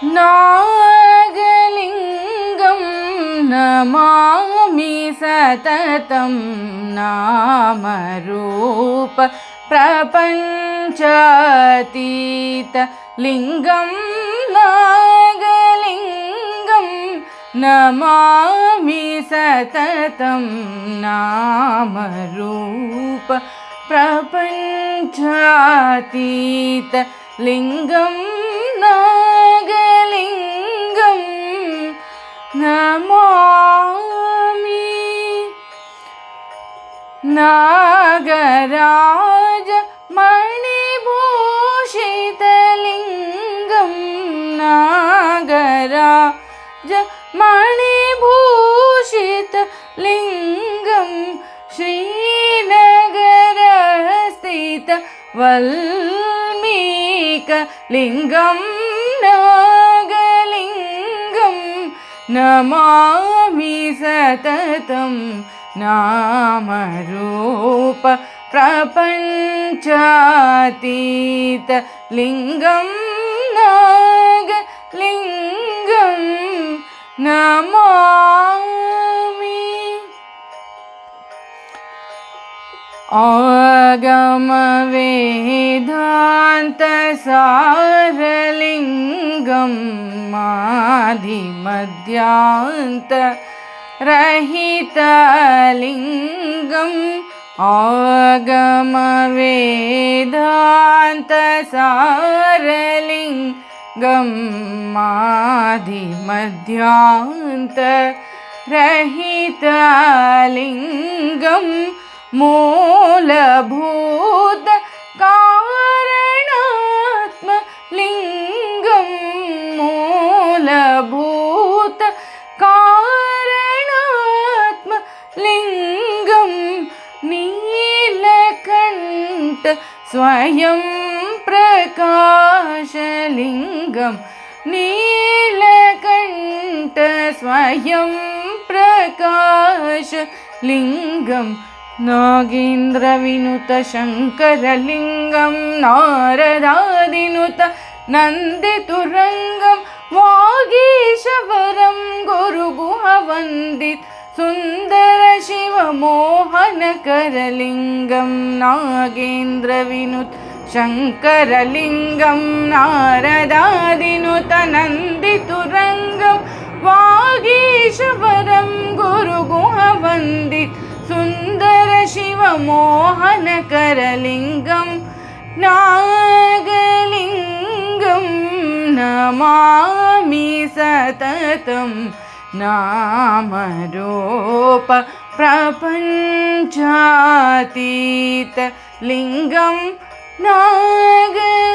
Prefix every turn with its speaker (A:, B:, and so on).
A: नागलिङ्गं नमामि सततं नामरूप प्रपञ्चातीतलिङ्गं नागलिङ्गं नमामि सततं नामरूप प्रपञ्चातीतलिङ्गं नागलिङ्गं नमामि। नागराज मणिभूषितलिङ्गं नागराज मणिभूषितलिङ्गं श्रीनगरस्थित वल्मीकलिङ्गं नागलिङ्गं नमामि सततं नामरूप प्रपञ्चातीतलिङ्गं नागलिङ्गं नमामि। आगमवेदान्तसारलिङ्गं आदिमध्यान्तरहितलिङ्गं आगमवेदान्तसारलिङ्गं आदिमध्यान्तरहितलिङ्गं मूलभूत कारणात्मलिङ्गं मूलभूत कारणात्मलिङ्गं नीलकण्ठ स्वयं प्रकाशलिङ्गं नीलकण्ठ स्वयं प्रकाशलिङ्गं नागेन्द्रविनुत शङ्करलिङ्गं नारदादिनुत नन्दितुरङ्गं वागीशवरं गुरुगुहवन्दित सुन्दर शिवमोहनकरलिङ्गं नागेन्द्रविनुत शङ्करलिङ्गं नारदादिनुत नन्दितुरङ्गं वागीशवरं गुरुगुहवन्दित सुन्दर शिवमोहनकरलिङ्गं नागलिङ्गं नमामि सततं नामरूप प्रपञ्चातीतलिङ्गं नागलिङ्गं